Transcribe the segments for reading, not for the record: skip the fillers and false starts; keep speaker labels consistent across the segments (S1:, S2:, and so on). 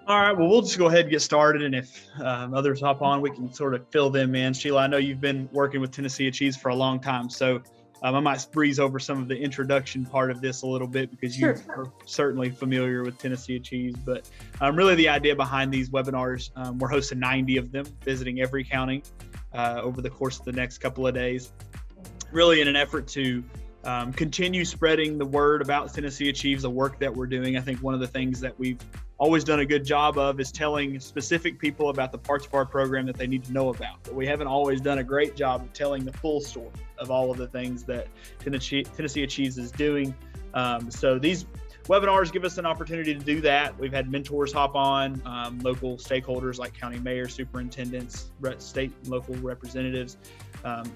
S1: All right, well, we'll just go ahead and get started. And if others hop on, we can sort of fill them in. Sheila, I know you've been working with tnAchieves for a long time. So I might breeze over some of the introduction part of this a little bit because you
S2: Sure.
S1: are certainly familiar with tnAchieves. But really the idea behind these webinars, we're hosting 90 of them, visiting every county over the course of the next couple of days, really in an effort to continue spreading the word about tnAchieves, the work that we're doing. I think one of the things that we've always done a good job of is telling specific people about the parts of our program that they need to know about. But we haven't always done a great job of telling the full story of all of the things that tnAchieves is doing. So these webinars give us an opportunity to do that. We've had mentors hop on, local stakeholders like county mayors, superintendents, state and local representatives,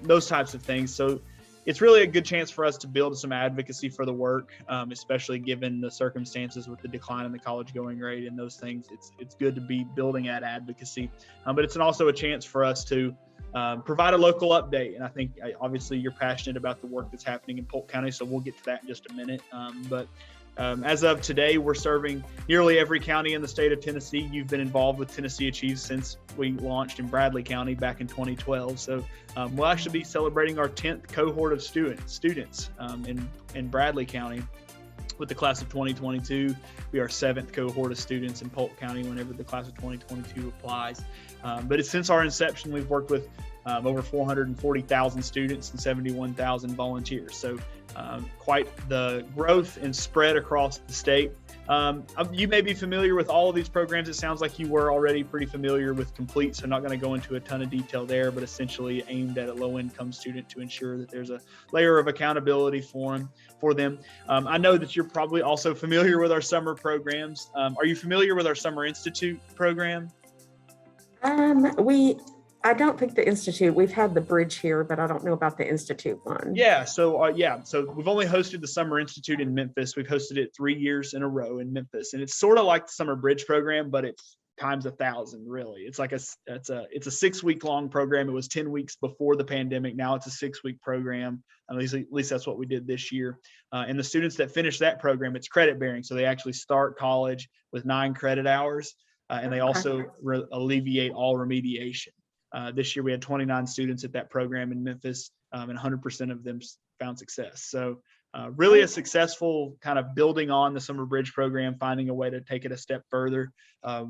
S1: those types of things. So it's really a good chance for us to build some advocacy for the work, especially given the circumstances with the decline in the college going rate and those things. It's good to be building that advocacy, but it's also a chance for us to provide a local update. And I think obviously you're passionate about the work that's happening in Polk County, so we'll get to that in just a minute. But as of today, we're serving nearly every county in the state of Tennessee. You've been involved with tnAchieves since we launched in Bradley County back in 2012. So we'll actually be celebrating our 10th cohort of students in Bradley County with the class of 2022. We are 7th cohort of students in Polk County whenever the class of 2022 applies. But since our inception, we've worked with over 440,000 students and 71,000 volunteers. So quite the growth and spread across the state. You may be familiar with all of these programs. It sounds like you were already pretty familiar with Complete, so I'm not going to go into a ton of detail there, but essentially aimed at a low-income student to ensure that there's a layer of accountability for them. I know that you're probably also familiar with our summer programs. Are you familiar with our Summer Institute program?
S2: I don't think the Institute, we've had the Bridge here, but I don't know about the Institute one.
S1: Yeah. So we've only hosted the Summer Institute in Memphis. We've hosted it 3 years in a row in Memphis, and it's sort of like the Summer Bridge program, but it's times 1,000. Really, it's like it's a 6-week long program. It was 10 weeks before the pandemic. Now it's a 6-week program. At least that's what we did this year. And the students that finish that program, it's credit bearing, so they actually start college with 9 credit hours, and they also alleviate all remediation. This year we had 29 students at that program in Memphis, and 100% of them found success. So really a successful kind of building on the Summer Bridge program, finding a way to take it a step further.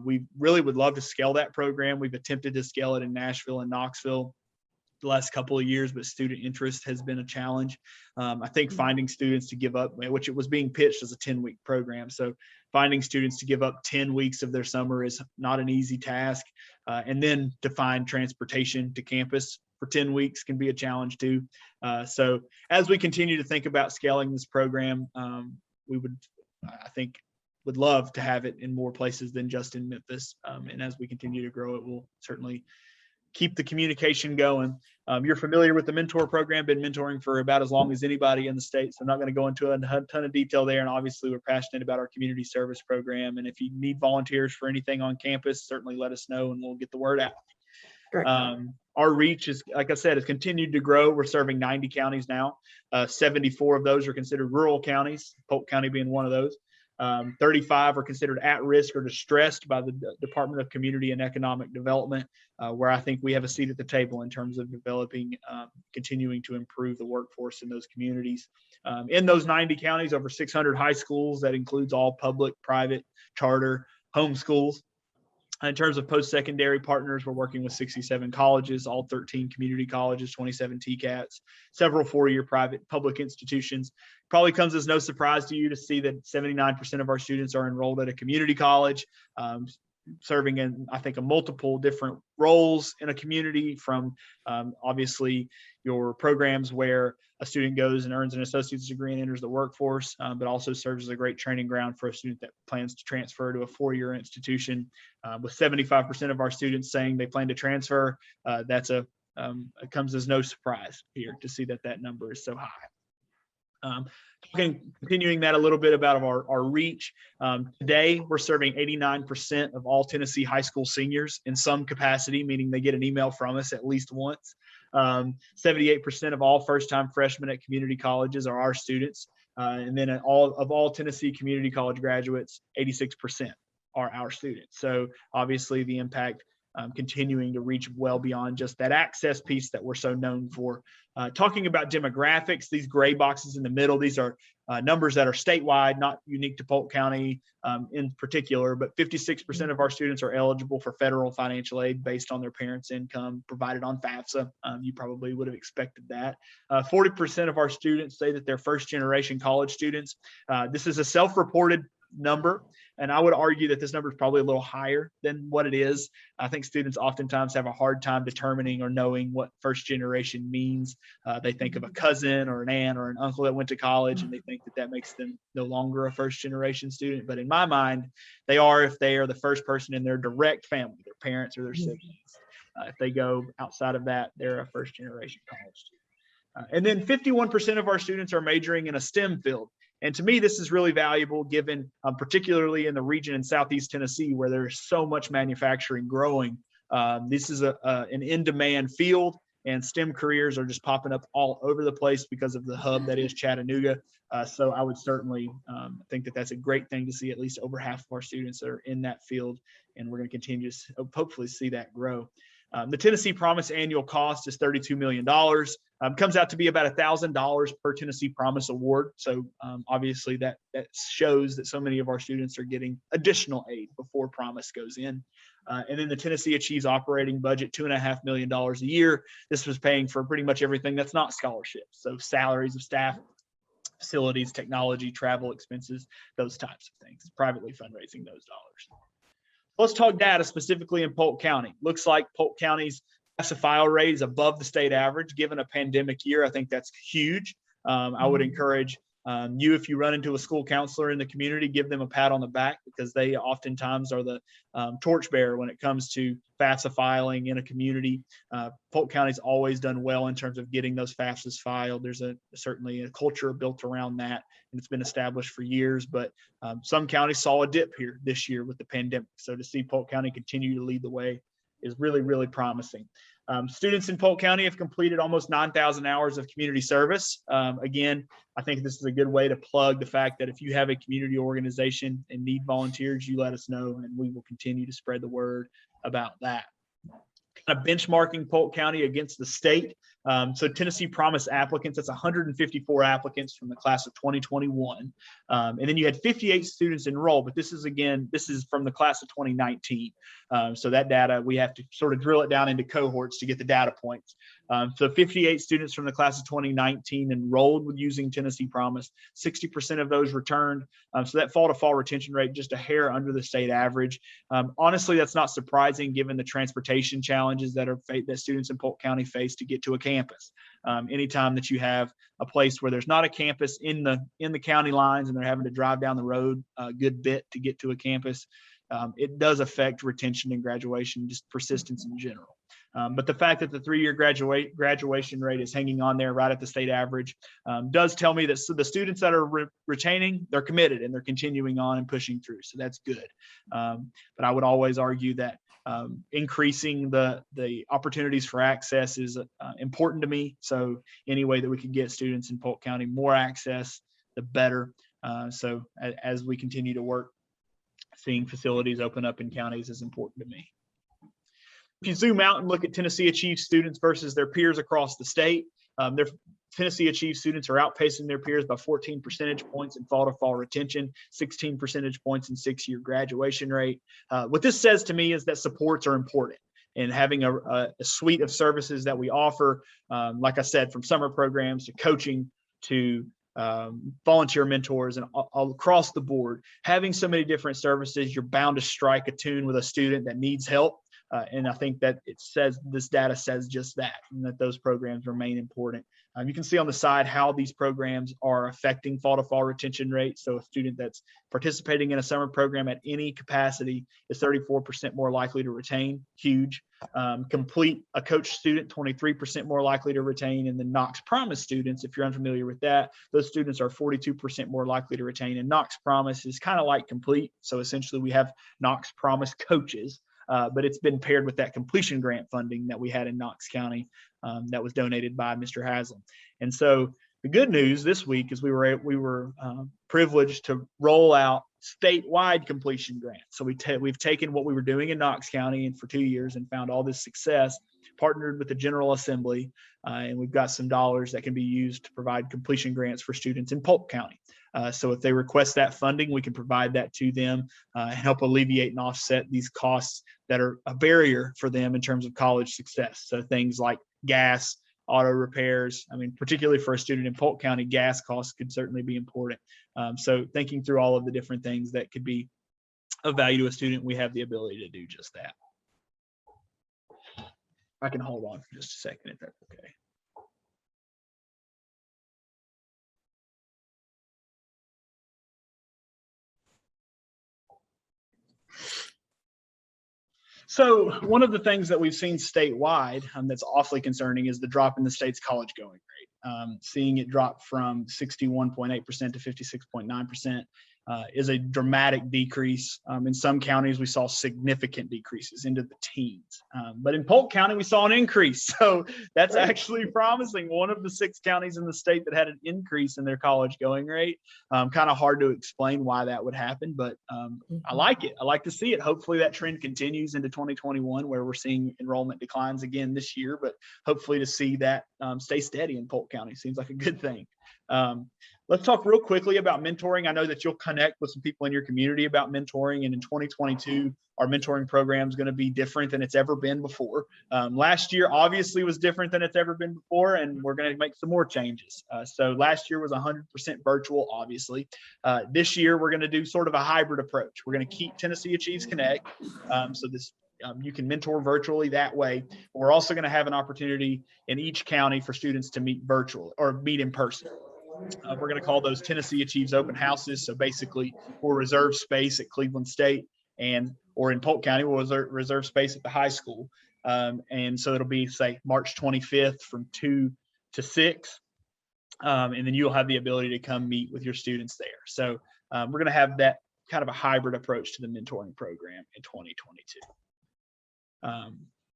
S1: We really would love to scale that program. We've attempted to scale it in Nashville and Knoxville the last couple of years, but student interest has been a challenge. I think finding students to give up, which it was being pitched as a 10-week program. So finding students to give up 10 weeks of their summer is not an easy task. And then to find transportation to campus for 10 weeks can be a challenge too. So as we continue to think about scaling this program, we would love to have it in more places than just in Memphis. And as we continue to grow it, we'll certainly keep the communication going. You're familiar with the mentor program, been mentoring for about as long as anybody in the state. So I'm not going to go into a ton of detail there. And obviously we're passionate about our community service program. And if you need volunteers for anything on campus, certainly let us know and we'll get the word out. Our reach is, like I said, has continued to grow. We're serving 90 counties now. 74 of those are considered rural counties, Polk County being one of those. 35 are considered at risk or distressed by the Department of Community and Economic Development, where I think we have a seat at the table in terms of developing, continuing to improve the workforce in those communities. In those 90 counties, over 600 high schools. That includes all public, private, charter, home schools. In terms of post-secondary partners, we're working with 67 colleges, all 13 community colleges, 27 TCATs, several 4-year private public institutions. Probably comes as no surprise to you to see that 79% of our students are enrolled at a community college, serving in, I think, a multiple different roles in a community, from obviously your programs where a student goes and earns an associate's degree and enters the workforce, but also serves as a great training ground for a student that plans to transfer to a 4-year institution. With 75% of our students saying they plan to transfer, it comes as no surprise here to see that number is so high. Continuing that a little bit about our reach. Today, we're serving 89% of all Tennessee high school seniors in some capacity, meaning they get an email from us at least once. 78% of all first-time freshmen at community colleges are our students. And then all Tennessee community college graduates, 86%. are our students. So obviously the impact continuing to reach well beyond just that access piece that we're so known for. Talking about demographics, these gray boxes in the middle, these are numbers that are statewide, not unique to Polk County in particular, but 56% of our students are eligible for federal financial aid based on their parents' income provided on FAFSA. You probably would have expected that. 40% of our students say that they're first-generation college students. This is a self-reported number, and I would argue that this number is probably a little higher than what it is. I think students oftentimes have a hard time determining or knowing what first generation means. They think of a cousin or an aunt or an uncle that went to college, and they think that that makes them no longer a first generation student. But in my mind, they are if they are the first person in their direct family, their parents or their siblings. If they go outside of that, they're a first generation college student. And then 51% of our students are majoring in a STEM field. And to me, this is really valuable given particularly in the region in Southeast Tennessee where there's so much manufacturing growing. This is an in-demand field, and STEM careers are just popping up all over the place because of the hub that is Chattanooga. So I would certainly think that that's a great thing to see. At least over half of our students that are in that field, and we're going to continue to hopefully see that grow. The Tennessee Promise annual cost is $32 million. Comes out to be about $1,000 per Tennessee Promise award. So obviously that shows that so many of our students are getting additional aid before Promise goes in. And then the Tennessee Achieves operating budget, $2.5 million a year. This was paying for pretty much everything that's not scholarships. So salaries of staff, facilities, technology, travel expenses, those types of things, privately fundraising those dollars. Let's talk data specifically in Polk County. Looks like Polk County's FAFSA file rate is above the state average. Given a pandemic year, I think that's huge. I would encourage you, if you run into a school counselor in the community, give them a pat on the back because they oftentimes are the torchbearer when it comes to FAFSA filing in a community. Polk County's always done well in terms of getting those FAFSAs filed. There's certainly a culture built around that, and it's been established for years, but some counties saw a dip here this year with the pandemic. So to see Polk County continue to lead the way is really, really promising. Students in Polk County have completed almost 9,000 hours of community service. Again, I think this is a good way to plug the fact that if you have a community organization and need volunteers, you let us know, and we will continue to spread the word about that. Kind of benchmarking Polk County against the state. So Tennessee Promise applicants, that's 154 applicants from the class of 2021. And then you had 58 students enrolled, but this is from the class of 2019. So that data, we have to sort of drill it down into cohorts to get the data points. So 58 students from the class of 2019 enrolled with using Tennessee Promise, 60% of those returned. So that fall to fall retention rate, just a hair under the state average. Honestly, that's not surprising given the transportation challenges that students in Polk County face to get to a campus. Anytime that you have a place where there's not a campus in the county lines and they're having to drive down the road a good bit to get to a campus, it does affect retention and graduation, just persistence in general. But the fact that the 3-year graduation rate is hanging on there right at the state average does tell me that the students that are retaining, they're committed and they're continuing on and pushing through. So that's good. But I would always argue that increasing the opportunities for access is important to me. So any way that we could get students in Polk County more access, the better. So as we continue to work, seeing facilities open up in counties is important to me. If you zoom out and look at Tennessee Achieves students versus their peers across the state, their Tennessee Achieves students are outpacing their peers by 14 percentage points in fall to fall retention, 16 percentage points in 6-year graduation rate. What this says to me is that supports are important, and having a suite of services that we offer, like I said, from summer programs to coaching to volunteer mentors and all across the board, having so many different services, you're bound to strike a tune with a student that needs help. And I think that this data says just that, and that those programs remain important. You can see on the side how these programs are affecting fall to fall retention rates. So a student that's participating in a summer program at any capacity is 34% more likely to retain, huge. Complete a coach student, 23% more likely to retain. And the Knox Promise students, if you're unfamiliar with that, those students are 42% more likely to retain. And Knox Promise is kind of like complete. So essentially we have Knox Promise coaches. But it's been paired with that completion grant funding that we had in Knox County that was donated by Mr. Haslam. And so The good news this week is we were privileged to roll out statewide completion grants. So we've taken what we were doing in Knox County and for 2 years and found all this success, partnered with the General Assembly, and we've got some dollars that can be used to provide completion grants for students in Polk County. So if they request that funding, we can provide that to them and help alleviate and offset these costs that are a barrier for them in terms of college success. So things like gas, auto repairs. I mean, particularly for a student in Polk County, gas costs could certainly be important. So thinking through all of the different things that could be of value to a student, we have the ability to do just that. I can hold on for just a second if that's okay. So one of the things that we've seen statewide that's awfully concerning is the drop in the state's college going rate. Seeing it drop from 61.8% to 56.9% is a dramatic decrease. In some counties, we saw significant decreases into the teens. But in Polk County, we saw an increase. So that's actually promising. One of the 6 counties in the state that had an increase in their college going rate. Kind of hard to explain why that would happen, but I like it. I like to see it. Hopefully that trend continues into 2021, where we're seeing enrollment declines again this year, but hopefully to see that stay steady in Polk County seems like a good thing. Let's talk real quickly about mentoring. I know that you'll connect with some people in your community about mentoring, and in 2022, our mentoring program is going to be different than it's ever been before. Last year obviously was different than it's ever been before, and we're going to make some more changes. So last year was 100% virtual, obviously. This year, we're going to do sort of a hybrid approach. We're going to keep Tennessee Achieves Connect. So this you can mentor virtually that way. We're also going to have an opportunity in each county for students to meet virtual or meet in person. We're going to call those Tennessee Achieves open houses. So basically, we'll reserve space at Cleveland State or in Polk County, we'll reserve space at the high school. And so it'll be, say, March 25th from 2 to 6. And then you'll have the ability to come meet with your students there. So we're going to have that kind of a hybrid approach to the mentoring program in 2022.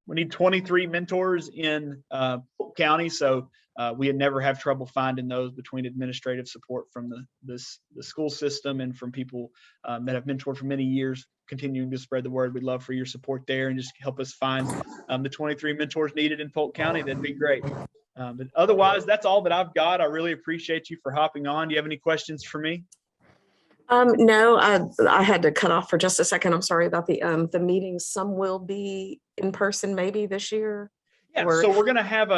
S1: We need 23 mentors in Polk County, so we had never have trouble finding those between administrative support from the school system and from people that have mentored for many years, continuing to spread the word. We'd love for your support there and just help us find the 23 mentors needed in Polk County. That'd be great. But otherwise, that's all that I've got. I really appreciate you for hopping on. Do you have any questions for me?
S2: No, I had to cut off for just a second. I'm sorry about the meetings. Some will be in person maybe this year.
S1: Yeah, so we're going to have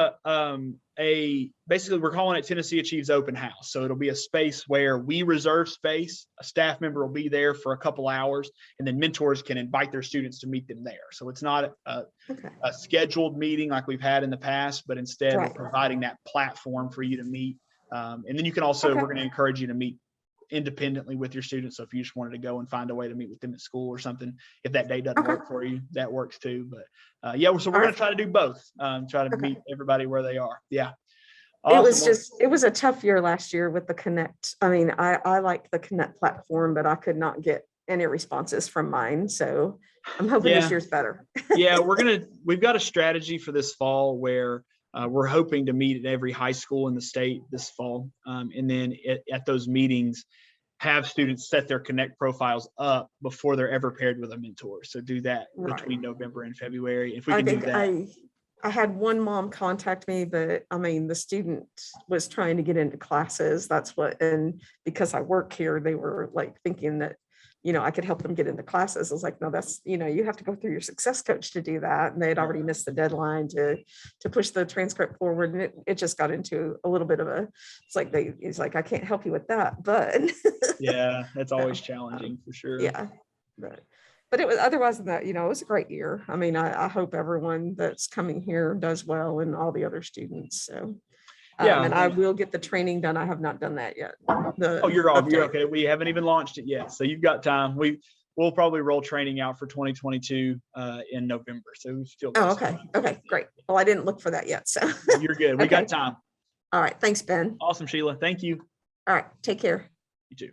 S1: basically we're calling it Tennessee Achieves Open House. So it'll be a space where we reserve space. A staff member will be there for a couple hours, and then mentors can invite their students to meet them there. So it's not a scheduled meeting like we've had in the past, but instead we're providing that platform for you to meet. And then you can also, we're going to encourage you to meet independently with your students. So if you just wanted to go and find a way to meet with them at school or something, if that day doesn't work for you, that works too. But yeah, so we're going to try to do both, try to meet everybody where they are. Yeah. Awesome.
S2: It was a tough year last year with the Connect. I mean, I liked the Connect platform, but I could not get any responses from mine. So I'm hoping this year's better.
S1: Yeah, we've got a strategy for this fall where we're hoping to meet at every high school in the state this fall. And then at those meetings, have students set their Connect profiles up before they're ever paired with a mentor. So do that between November and February. If we can do that.
S2: I had one mom contact me, but I mean, the student was trying to get into classes. And because I work here, they were like thinking that, I could help them get into classes. I was like, no, that's, you have to go through your success coach to do that. And they had already missed the deadline to push the transcript forward. And it just got into a little bit of it's like, I can't help you with that, but.
S1: Yeah, that's always challenging for sure.
S2: Yeah. But it was, otherwise than that, it was a great year. I mean, I hope everyone that's coming here does well and all the other students. So. And I will get the training done. I have not done that yet.
S1: You're off. You're okay. We haven't even launched it yet. So you've got time. We'll probably roll training out for 2022 in November. So we've still got
S2: okay. Okay, great. Well, I didn't look for that yet. So
S1: you're good. We got time.
S2: All right. Thanks, Ben.
S1: Awesome, Sheila. Thank you.
S2: All right. Take care.
S1: You too.